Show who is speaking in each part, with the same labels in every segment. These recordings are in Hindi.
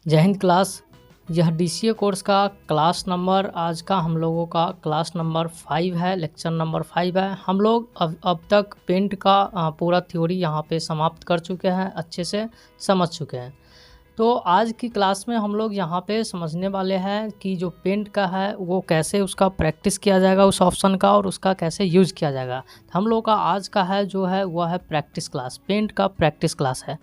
Speaker 1: जय हिंद क्लास। यह DCA कोर्स का क्लास नंबर आज का हम लोगों का क्लास नंबर 5 है, लेक्चर नंबर 5 है। हम लोग अब तक पेंट का पूरा थ्योरी यहाँ पे समाप्त कर चुके हैं, अच्छे से समझ चुके हैं। तो आज की क्लास में हम लोग यहाँ पे समझने वाले हैं कि जो पेंट का है वो कैसे उसका प्रैक्टिस किया जाएगा उस ऑप्शन का, और उसका कैसे यूज़ किया जाएगा। हम लोग का आज का है जो है वह है प्रैक्टिस क्लास, पेंट का प्रैक्टिस क्लास है।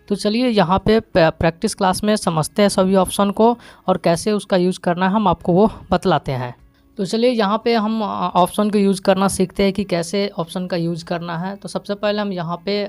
Speaker 1: तो चलिए यहाँ पे प्रैक्टिस क्लास में समझते हैं सभी ऑप्शन को, और कैसे उसका यूज़ करना है हम आपको वो बतलाते हैं। तो चलिए यहाँ पे हम ऑप्शन को यूज़ करना सीखते हैं कि कैसे ऑप्शन का यूज़ करना है। तो सबसे पहले हम यहाँ पे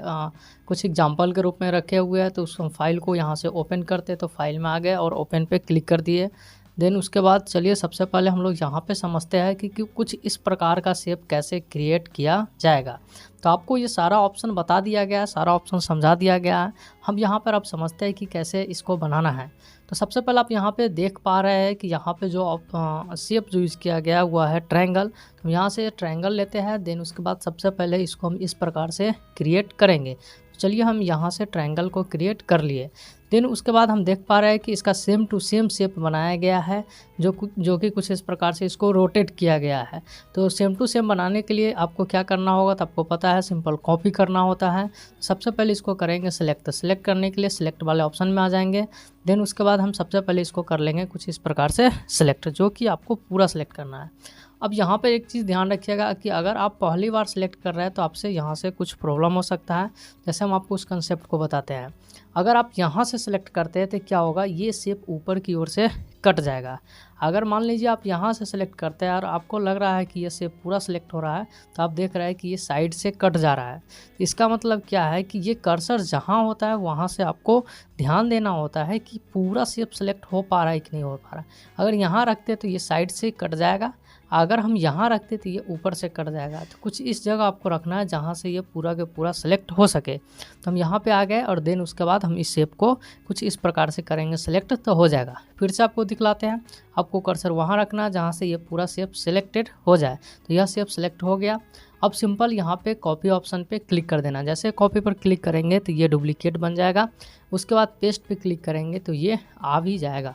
Speaker 1: कुछ एग्जांपल के रूप में रखे हुए हैं, तो उस फाइल को यहाँ से ओपन करते, तो फाइल में आ गए और ओपन पे क्लिक कर दिए। देन उसके बाद चलिए सबसे पहले हम लोग यहाँ पे समझते हैं कि कुछ इस प्रकार का शेप कैसे क्रिएट किया जाएगा। तो आपको ये सारा ऑप्शन बता दिया गया है, सारा ऑप्शन समझा दिया गया है। हम यहाँ पर अब समझते हैं कि कैसे इसको बनाना है। तो सबसे पहले आप यहाँ पे देख पा रहे हैं कि यहाँ पे जो शेप जो यूज़ किया गया हुआ है ट्रायंगल। तो यहाँ से ट्रायंगल लेते हैं, देन उसके बाद सबसे पहले इसको हम इस प्रकार से क्रिएट करेंगे। चलिए हम यहाँ से ट्रायंगल को क्रिएट कर लिए। देन उसके बाद हम देख पा रहे हैं कि इसका सेम टू सेम शेप बनाया गया है, जो कि कुछ इस प्रकार से इसको रोटेट किया गया है। तो सेम टू सेम बनाने के लिए आपको क्या करना होगा, तो आपको पता है सिंपल कॉपी करना होता है। सबसे पहले इसको करेंगे सिलेक्ट। सेलेक्ट करने के लिए सिलेक्ट वाले ऑप्शन में आ जाएंगे। देन उसके बाद हम सबसे पहले इसको कर लेंगे कुछ इस प्रकार से सिलेक्ट, जो कि आपको पूरा सिलेक्ट करना है। अब यहाँ पर एक चीज़ ध्यान रखिएगा कि अगर आप पहली बार सिलेक्ट कर रहे हैं तो आपसे यहाँ से कुछ प्रॉब्लम हो सकता है। जैसे हम आपको उस कंसेप्ट को बताते हैं। अगर आप यहाँ से सिलेक्ट करते हैं तो क्या होगा, ये शेप ऊपर की ओर से कट जाएगा। अगर मान लीजिए आप यहाँ से सिलेक्ट करते हैं और आपको लग रहा है कि ये शेप पूरा सिलेक्ट हो रहा है, तो आप देख रहे हैं कि ये साइड से कट जा रहा है। इसका मतलब क्या है कि ये कर्सर जहाँ होता है वहाँ से आपको ध्यान देना होता है कि पूरा शेप सिलेक्ट हो पा रहा है कि नहीं हो पा रहा है। अगर यहाँ रखते तो ये साइड से कट जाएगा, अगर हम यहाँ रखते तो ये ऊपर से कट जाएगा। तो कुछ इस जगह आपको रखना है जहाँ से ये पूरा के पूरा सेलेक्ट हो सके। तो हम यहाँ पे आ गए और देन उसके बाद हम इस शेप को कुछ इस प्रकार से करेंगे सेलेक्ट, तो हो जाएगा। फिर से आपको दिखलाते हैं, आपको कर्सर वहाँ रखना है जहाँ से ये पूरा शेप सिलेक्टेड हो जाए। तो यह शेप सिलेक्ट हो गया। अब सिंपल यहाँ पे कॉपी ऑप्शन पे क्लिक कर देना। जैसे कॉपी पर क्लिक करेंगे तो ये डुप्लीकेट बन जाएगा। उसके बाद पेस्ट पे क्लिक करेंगे तो ये आ भी जाएगा।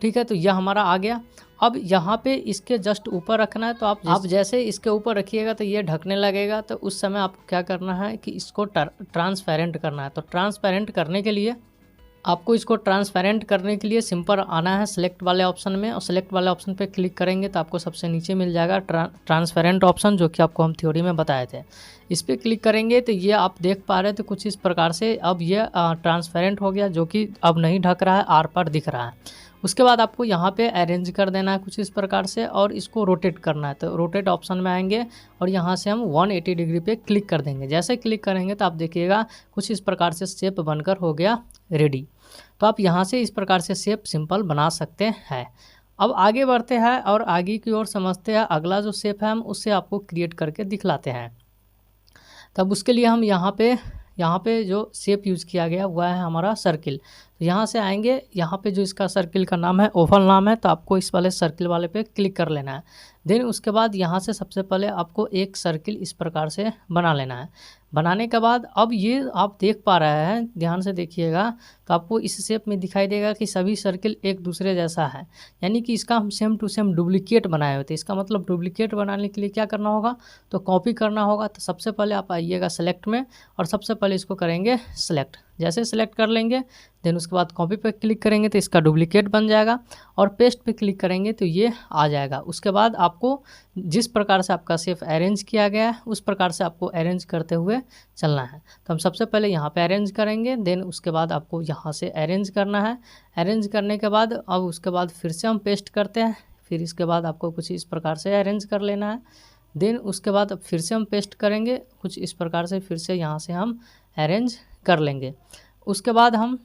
Speaker 1: ठीक है, तो यह हमारा आ गया। अब यहाँ पे इसके जस्ट ऊपर रखना है। तो आप जैसे इसके ऊपर रखिएगा तो ये ढकने लगेगा। तो उस समय आपको क्या करना है कि इसको ट्रांसपेरेंट करना है। तो ट्रांसपेरेंट करने के लिए आपको इसको ट्रांसपेरेंट करने के लिए सिंपल आना है सिलेक्ट वाले ऑप्शन में, और सिलेक्ट वाले ऑप्शन पे क्लिक करेंगे तो आपको सबसे नीचे मिल जाएगा ट्रांसपेरेंट ऑप्शन, जो कि आपको हम थ्योरी में बताए थे। इस पर क्लिक करेंगे तो ये आप देख पा रहे थे कुछ इस प्रकार से अब ये ट्रांसपेरेंट हो गया, जो कि अब नहीं ढक रहा है, आर पार दिख रहा है। उसके बाद आपको यहाँ पे अरेंज कर देना है कुछ इस प्रकार से, और इसको रोटेट करना है। तो रोटेट ऑप्शन में आएंगे और यहाँ से हम 180 डिग्री पे क्लिक कर देंगे। जैसे क्लिक करेंगे तो आप देखिएगा कुछ इस प्रकार से शेप बनकर हो गया रेडी। तो आप यहाँ से इस प्रकार से शेप सिंपल बना सकते हैं। अब आगे बढ़ते हैं और आगे की ओर समझते हैं। अगला जो शेप है हम उससे आपको क्रिएट करके दिखलाते हैं। तब उसके लिए हम यहाँ पे जो शेप यूज़ किया गया वह है हमारा सर्किल। तो यहाँ से आएंगे, यहाँ पे जो इसका सर्किल का नाम है ओवल नाम है, तो आपको इस वाले सर्किल वाले पे क्लिक कर लेना है। देन उसके बाद यहाँ से सबसे पहले आपको एक सर्किल इस प्रकार से बना लेना है। बनाने के बाद अब ये आप देख पा रहे हैं, ध्यान से देखिएगा, तो आपको इस शेप में दिखाई देगा कि सभी सर्किल एक दूसरे जैसा है, यानी कि इसका हम सेम टू सेम डुप्लीकेट बनाए होते हैं। इसका मतलब डुप्लीकेट बनाने के लिए क्या करना होगा, तो कॉपी करना होगा। तो सबसे पहले आप आइएगा सेलेक्ट में और सबसे पहले इसको करेंगे सेलेक्ट। जैसे सेलेक्ट कर लेंगे देन उसके बाद कॉपी पे क्लिक करेंगे तो इसका डुप्लीकेट बन जाएगा, और पेस्ट पे क्लिक करेंगे तो ये आ जाएगा। उसके बाद आपको जिस प्रकार से आपका शेप अरेंज किया गया है उस प्रकार से आपको अरेंज करते हुए चलना है। तो हम सबसे पहले यहाँ पे अरेंज करेंगे, देन उसके बाद आपको यहाँ से अरेंज करना है। अरेंज करने के बाद अब उसके बाद फिर से हम पेस्ट करते हैं। फिर इसके बाद आपको कुछ इस प्रकार से अरेंज कर लेना है। देन उसके बाद फिर से हम पेस्ट करेंगे कुछ इस प्रकार से, फिर से यहाँ से हम अरेंज कर लेंगे। उसके बाद हम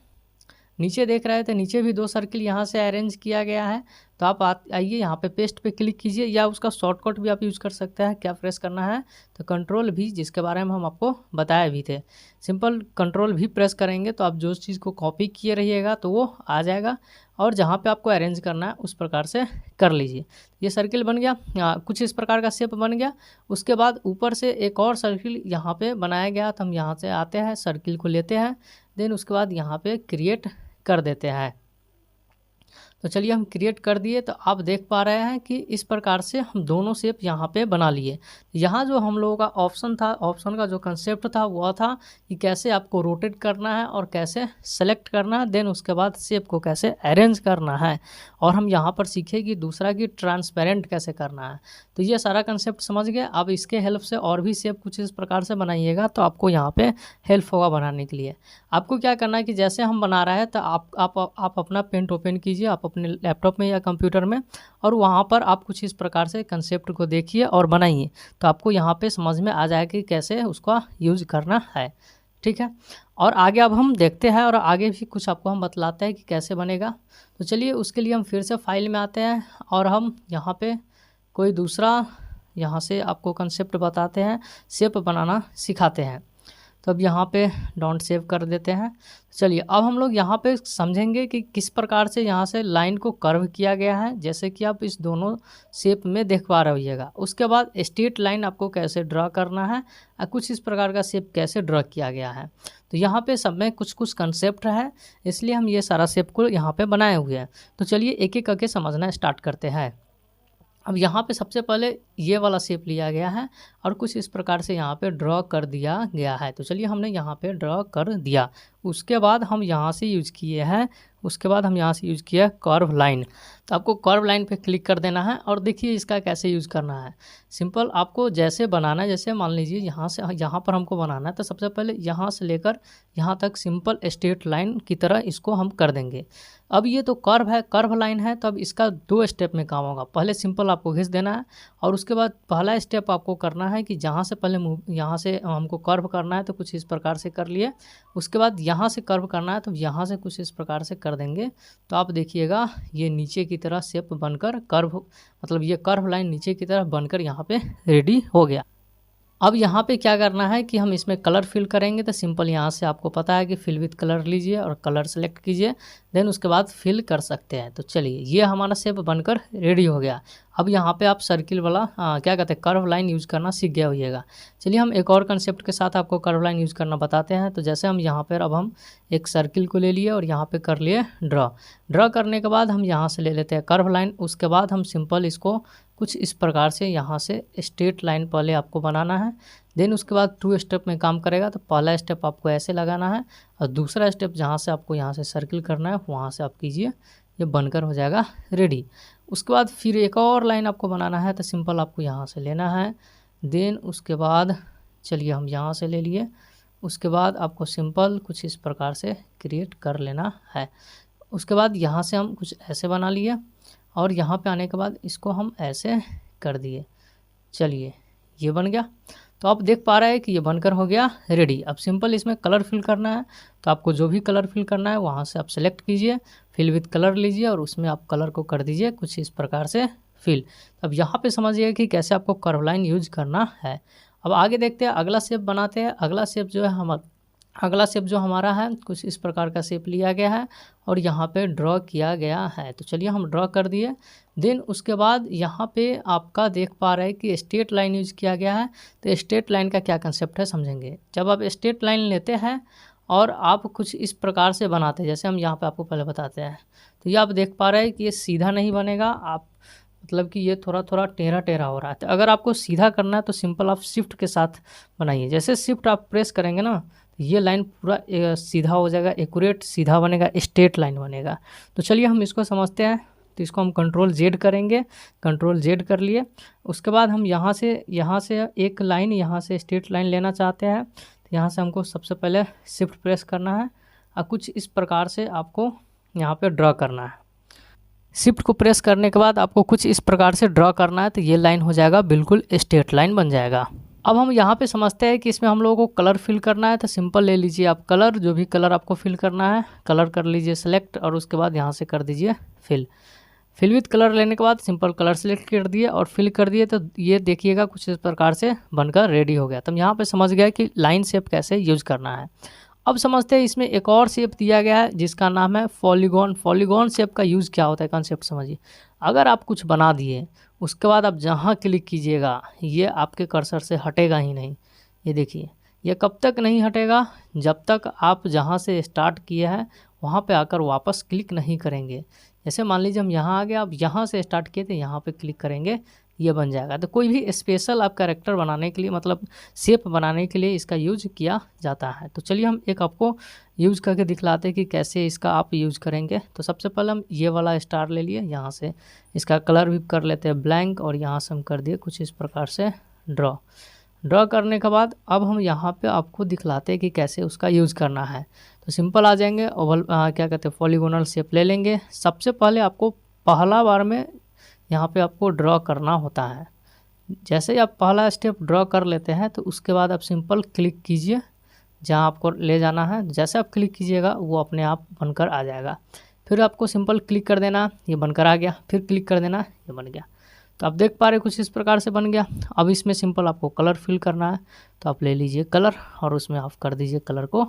Speaker 1: नीचे देख रहे थे, नीचे भी 2 सर्किल यहाँ से अरेंज किया गया है। तो आप आइए यहाँ पे पेस्ट पे क्लिक कीजिए, या उसका शॉर्टकट भी आप यूज़ कर सकते हैं। क्या प्रेस करना है, तो कंट्रोल भी, जिसके बारे में हम आपको बताए भी थे। सिंपल कंट्रोल भी प्रेस करेंगे तो आप जो चीज़ को कॉपी किए रहिएगा तो वो आ जाएगा, और जहाँ पे आपको अरेंज करना है उस प्रकार से कर लीजिए। ये सर्किल बन गया, कुछ इस प्रकार का शेप बन गया। उसके बाद ऊपर से एक और सर्किल यहाँ पे बनाया गया, तो हम यहाँ से आते हैं, सर्किल को लेते हैं, देन उसके बाद यहाँ पे क्रिएट कर देते हैं। तो चलिए हम क्रिएट कर दिए, तो आप देख पा रहे हैं कि इस प्रकार से हम दोनों शेप यहाँ पे बना लिए। यहाँ जो हम लोगों का ऑप्शन था, ऑप्शन का जो कंसेप्ट था वह था कि कैसे आपको रोटेट करना है और कैसे सेलेक्ट करना है, देन उसके बाद शेप को कैसे अरेंज करना है, और हम यहाँ पर सीखे कि दूसरा कि ट्रांसपेरेंट कैसे करना है। तो ये सारा कंसेप्ट समझ गए। अब इसके हेल्प से और भी शेप कुछ इस प्रकार से बनाइएगा तो आपको यहाँ पे हेल्प होगा बनाने के लिए। आपको क्या करना है कि जैसे हम बना रहे हैं तो आप अपना पेंट ओपन कीजिए, आप अपने लैपटॉप में या कंप्यूटर में, और वहाँ पर आप कुछ इस प्रकार से कंसेप्ट को देखिए और बनाइए, तो आपको यहाँ पे समझ में आ जाएगा कि कैसे उसका यूज करना है। ठीक है, और आगे अब हम देखते हैं और आगे भी कुछ आपको हम बतलाते हैं कि कैसे बनेगा। तो चलिए उसके लिए हम फिर से फाइल में आते हैं और हम यहाँ पे कोई दूसरा यहाँ से आपको कंसेप्ट बताते हैं, शेप बनाना सिखाते हैं। तो अब यहाँ पे डोंट सेव कर देते हैं। चलिए अब हम लोग यहाँ पे समझेंगे कि किस प्रकार से यहाँ से लाइन को कर्व किया गया है, जैसे कि आप इस दोनों शेप में देख पा रहे होइएगा। उसके बाद स्ट्रेट लाइन आपको कैसे ड्रा करना है और कुछ इस प्रकार का शेप कैसे ड्रा किया गया है। तो यहाँ पे सब में कुछ कुछ कंसेप्ट है, इसलिए हम ये सारा शेप को यहाँ पे बनाए हुए हैं। तो चलिए एक एक करके समझना स्टार्ट करते हैं। अब यहाँ पे सबसे पहले ये वाला शेप लिया गया है और कुछ इस प्रकार से यहाँ पे ड्रॉ कर दिया गया है। तो चलिए हमने यहाँ पे ड्रॉ कर दिया। उसके बाद हम यहाँ से यूज़ किए हैं, उसके बाद हम यहाँ से यूज़ किया कर्व लाइन। तो आपको कर्व लाइन पे क्लिक कर देना है और देखिए इसका कैसे यूज़ करना है। सिंपल आपको जैसे बनाना है, जैसे मान लीजिए यहाँ से यहाँ पर हमको बनाना है, तो सबसे पहले यहाँ से लेकर यहाँ तक सिंपल स्ट्रेट लाइन की तरह इसको हम कर देंगे। अब ये तो कर्व है, कर्व लाइन है, तो अब इसका 2 स्टेप में काम होगा। पहले सिंपल आपको खींच देना है और उसके बाद पहला स्टेप आपको करना है कि जहाँ से पहले यहाँ से हमको कर्व करना है तो कुछ इस प्रकार से कर लिए। उसके बाद यहाँ से कर्व करना है तो यहाँ से कुछ इस प्रकार से कर देंगे। तो आप देखिएगा ये नीचे की तरह शेप बनकर कर्व, मतलब ये कर्व लाइन नीचे की तरफ बनकर यहाँ पे रेडी हो गया। अब यहाँ पे क्या करना है कि हम इसमें कलर फिल करेंगे। तो सिंपल यहाँ से आपको पता है कि फिल विथ कलर लीजिए और कलर सेलेक्ट कीजिए, देन उसके बाद फिल कर सकते हैं। तो चलिए ये हमारा शेप बनकर रेडी हो गया। अब यहाँ पे आप सर्किल वाला क्या कहते हैं कर्व लाइन यूज़ करना सीख गया होइएगा। चलिए हम एक और कंसेप्ट के साथ आपको कर्व लाइन यूज़ करना बताते हैं। तो जैसे हम यहाँ पर अब हम एक सर्किल को ले लिए और यहाँ पे कर लिए ड्रॉ करने के बाद हम यहाँ से ले लेते हैं कर्व लाइन। उसके बाद हम सिंपल इसको कुछ इस प्रकार से यहाँ से स्ट्रेट लाइन पहले आपको बनाना है, देन उसके बाद 2 स्टेप में काम करेगा। तो पहला स्टेप आपको ऐसे लगाना है और दूसरा स्टेप जहाँ से आपको यहाँ से सर्किल करना है वहाँ से आप कीजिए, ये बनकर हो जाएगा रेडी। उसके बाद फिर एक और लाइन आपको बनाना है, तो सिंपल आपको यहाँ से लेना है, देन उसके बाद चलिए हम यहाँ से ले लिए। उसके बाद आपको सिंपल कुछ इस प्रकार से क्रिएट कर लेना है। उसके बाद यहाँ से हम कुछ ऐसे बना लिए और यहाँ पे आने के बाद इसको हम ऐसे कर दिए। चलिए ये बन गया। तो आप देख पा रहे हैं कि ये बनकर हो गया रेडी। अब सिंपल इसमें कलर फिल करना है, तो आपको जो भी कलर फिल करना है वहाँ से आप सेलेक्ट कीजिए, फिल विथ कलर लीजिए और उसमें आप कलर को कर दीजिए कुछ इस प्रकार से फिल। अब यहाँ पे समझिए कि कैसे आपको कर्व लाइन यूज करना है। अब आगे देखते हैं, अगला शेप बनाते हैं। अगला शेप जो हमारा है कुछ इस प्रकार का शेप लिया गया है और यहाँ पे ड्रॉ किया गया है। तो चलिए हम ड्रॉ कर दिए। देन उसके बाद यहाँ पे आपका देख पा रहे हैं कि स्ट्रेट लाइन यूज़ किया गया है। तो स्ट्रेट लाइन का क्या कंसेप्ट है समझेंगे। जब आप स्ट्रेट लाइन लेते हैं और आप कुछ इस प्रकार से बनाते हैं, जैसे हम यहाँ पे आपको पहले बताते हैं, तो ये आप देख पा रहे हैं कि ये सीधा नहीं बनेगा, आप मतलब कि ये थोड़ा थोड़ा टेढ़ा टेढ़ा हो रहा है। तो अगर आपको सीधा करना है तो सिंपल आप शिफ्ट के साथ बनाइए। जैसे शिफ्ट आप प्रेस करेंगे ना, ये लाइन पूरा सीधा हो जाएगा, एक्यूरेट सीधा बनेगा, स्ट्रेट लाइन बनेगा। तो चलिए हम इसको समझते हैं। तो इसको हम कंट्रोल जेड करेंगे, कंट्रोल जेड कर लिए। उसके बाद हम यहाँ से एक लाइन यहाँ से स्ट्रेट लाइन लेना चाहते हैं। तो यहाँ से हमको सबसे पहले शिफ्ट प्रेस करना है और कुछ इस प्रकार से आपको यहाँ पे ड्रॉ करना है। शिफ्ट को प्रेस करने के बाद आपको कुछ इस प्रकार से ड्रॉ करना है, तो ये लाइन हो जाएगा बिल्कुल स्ट्रेट लाइन बन जाएगा। अब हम यहाँ पे समझते हैं कि इसमें हम लोगों को कलर फिल करना है। तो सिंपल ले लीजिए आप कलर, जो भी कलर आपको फिल करना है कलर कर लीजिए सेलेक्ट और उसके बाद यहाँ से कर दीजिए फिल विथ कलर लेने के बाद सिंपल कलर सेलेक्ट कर दिए और फिल कर दिए। तो ये देखिएगा कुछ इस प्रकार से बनकर रेडी हो गया। तो हम यहाँ पे समझ गए कि लाइन शेप कैसे यूज करना है। अब समझते हैं इसमें एक और शेप दिया गया है जिसका नाम है पॉलीगॉन। पॉलीगॉन शेप का यूज़ क्या होता है कंसेप्ट समझिए। अगर आप कुछ बना दिए उसके बाद आप जहाँ क्लिक कीजिएगा ये आपके कर्सर से हटेगा ही नहीं। ये देखिए ये कब तक नहीं हटेगा, जब तक आप जहाँ से स्टार्ट किए हैं वहाँ पे आकर वापस क्लिक नहीं करेंगे। जैसे मान लीजिए हम यहाँ आ गए, अब यहाँ से स्टार्ट किए थे, यहाँ पे क्लिक करेंगे, ये बन जाएगा। तो कोई भी स्पेशल आप कैरेक्टर बनाने के लिए, मतलब शेप बनाने के लिए इसका यूज किया जाता है। तो चलिए हम एक आपको यूज करके दिखलाते हैं कि कैसे इसका आप यूज करेंगे। तो सबसे पहले हम ये वाला स्टार ले लिए, यहाँ से इसका कलर भी कर लेते हैं ब्लैंक, और यहाँ से हम कर दिए कुछ इस प्रकार से ड्रॉ करने के बाद अब हम यहाँ पे आपको दिखलाते हैं कि कैसे उसका यूज़ करना है। तो सिंपल आ जाएंगे, ओवल क्या कहते हैं पॉलीगोनल शेप ले लेंगे। सबसे पहले आपको पहला बार में यहाँ पे आपको ड्रॉ करना होता है। जैसे ही आप पहला स्टेप ड्रॉ कर लेते हैं तो उसके बाद आप सिंपल क्लिक कीजिए जहाँ आपको ले जाना है। जैसे आप क्लिक कीजिएगा वो अपने आप बनकर आ जाएगा। फिर आपको सिंपल क्लिक कर देना, ये बनकर आ गया, फिर क्लिक कर देना, ये बन गया। तो आप देख पा रहे कुछ इस प्रकार से बन गया। अब इसमें सिंपल आपको कलर फिल करना है, तो आप ले लीजिए कलर और उसमें आप कर दीजिए कलर को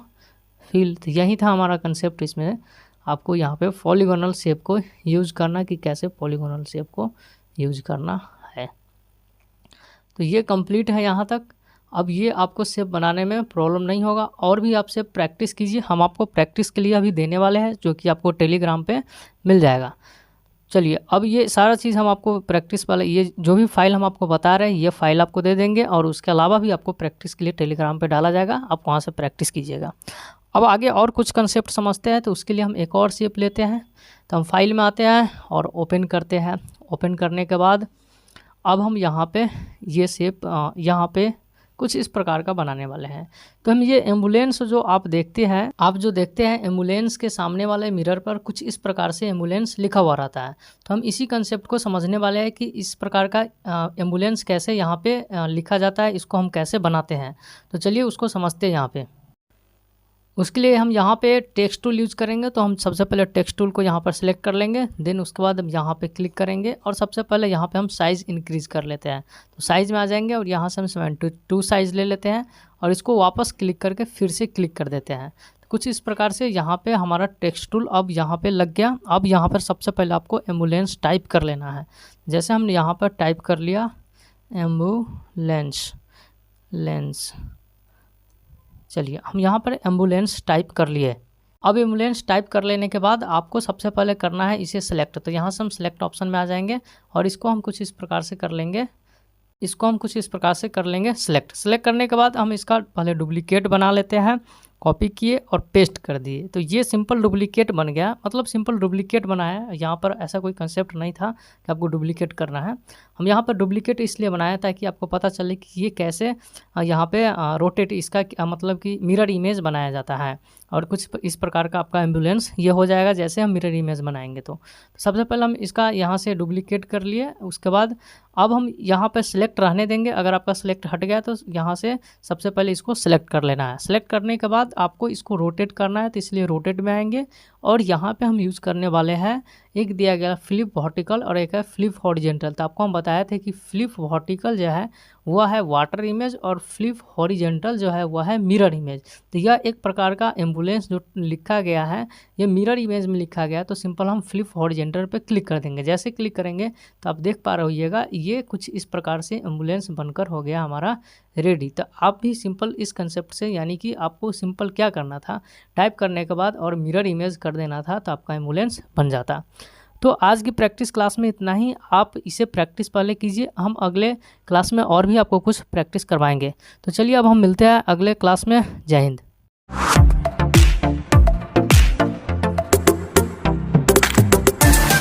Speaker 1: फिल। तो यही था हमारा कंसेप्ट। इसमें आपको यहाँ पे पॉलीगोनल शेप को यूज़ करना, कि कैसे पॉलीगोनल शेप को यूज़ करना है। तो ये कंप्लीट है यहाँ तक। अब ये आपको शेप बनाने में प्रॉब्लम नहीं होगा, और भी आप शेप प्रैक्टिस कीजिए। हम आपको प्रैक्टिस के लिए अभी देने वाले हैं, जो कि आपको टेलीग्राम पे मिल जाएगा। चलिए अब ये सारा चीज़ हम आपको प्रैक्टिस वाले, ये जो भी फाइल हम आपको बता रहे हैं, ये फाइल आपको दे देंगे, और उसके अलावा भी आपको प्रैक्टिस के लिए टेलीग्राम पे डाला जाएगा। आप वहाँ से प्रैक्टिस कीजिएगा। अब आगे और कुछ कंसेप्ट समझते हैं। तो उसके लिए हम एक और शेप लेते हैं। तो हम फाइल में आते हैं और ओपन करते हैं। ओपन करने के बाद अब हम यहाँ पे ये शेप यहाँ पे कुछ इस प्रकार का बनाने वाले हैं। तो हम ये एम्बुलेंस जो आप देखते हैं, एम्बुलेंस के सामने वाले मिरर पर कुछ इस प्रकार से एम्बुलेंस लिखा हुआ रहता है। तो हम इसी कंसेप्ट को समझने वाले हैं कि इस प्रकार का एम्बुलेंस कैसे यहाँ पे लिखा जाता है, इसको हम कैसे बनाते हैं। तो चलिए उसको समझते हैं यहाँ पे। उसके लिए हम यहाँ पे टेक्स्ट टूल यूज़ करेंगे। तो हम सबसे पहले टेक्स्ट टूल को यहाँ पर सिलेक्ट कर लेंगे, देन उसके बाद हम यहाँ पे क्लिक करेंगे, और सबसे पहले यहाँ पे हम साइज़ इंक्रीज़ कर लेते हैं। तो साइज़ में आ जाएंगे और यहाँ से हम 72 साइज़ ले लेते हैं, और इसको वापस क्लिक करके फिर से क्लिक कर देते हैं। तो कुछ इस प्रकार से यहाँ पर हमारा टेक्स्ट टूल अब यहाँ पर लग गया। अब यहाँ पर सबसे पहले आपको एम्बुलेंस टाइप कर लेना है। जैसे हमने यहाँ पर टाइप कर लिया एम्बुलेंस, चलिए हम यहाँ पर एम्बुलेंस टाइप कर लिए। अब एम्बुलेंस टाइप कर लेने के बाद आपको सबसे पहले करना है इसे सेलेक्ट। तो यहाँ से हम सेलेक्ट ऑप्शन में आ जाएंगे, और इसको हम कुछ इस प्रकार से कर लेंगे, सेलेक्ट करने के बाद हम इसका पहले डुप्लीकेट बना लेते हैं। कॉपी किए और पेस्ट कर दिए, तो ये सिंपल डुप्लीकेट बन गया। मतलब सिंपल डुप्लीकेट बनाया है, यहाँ पर ऐसा कोई कंसेप्ट नहीं था कि आपको डुप्लीकेट करना है। हम यहाँ पर डुप्लीकेट इसलिए बनाया ताकि आपको पता चले कि ये कैसे यहाँ पे रोटेट, इसका मतलब कि मिरर इमेज बनाया जाता है। और कुछ इस प्रकार का आपका एम्बुलेंस ये हो जाएगा जैसे हम मिरर इमेज बनाएंगे। तो सबसे पहले हम इसका यहाँ से डुप्लीकेट कर लिए। उसके बाद अब हम यहाँ पे सिलेक्ट रहने देंगे। अगर आपका सिलेक्ट हट गया तो यहाँ से सबसे पहले इसको सिलेक्ट कर लेना है। सिलेक्ट करने के बाद आपको इसको रोटेट करना है, तो इसलिए रोटेट में आएंगे, और यहाँ पे हम यूज़ करने वाले हैं, एक दिया गया फ्लिप वर्टिकल और एक है फ्लिप हॉरिजेंटल। तो आपको हम बताया थे कि फ्लिप वर्टिकल जो है वह है वाटर इमेज, और फ्लिप हॉरिजेंटल जो है वह है मिरर इमेज। तो यह एक प्रकार का एम्बुलेंस जो लिखा गया है ये मिरर इमेज में लिखा गया है। तो सिंपल हम फ्लिप हॉरिजेंटल पे क्लिक कर देंगे। जैसे क्लिक करेंगे तो आप देख पा रहे होइएगा ये कुछ इस प्रकार से एम्बुलेंस बनकर हो गया हमारा रेडी। तो आप भी सिंपल इस कंसेप्ट से, यानी कि आपको सिंपल क्या करना था, टाइप करने के बाद और मिरर इमेज कर देना था, तो आपका एम्बुलेंस बन जाता। तो आज की प्रैक्टिस क्लास में इतना ही। आप इसे प्रैक्टिस पहले कीजिए, हम अगले क्लास में और भी आपको कुछ प्रैक्टिस करवाएंगे। तो चलिए अब हम मिलते हैं अगले क्लास में। जय हिंद।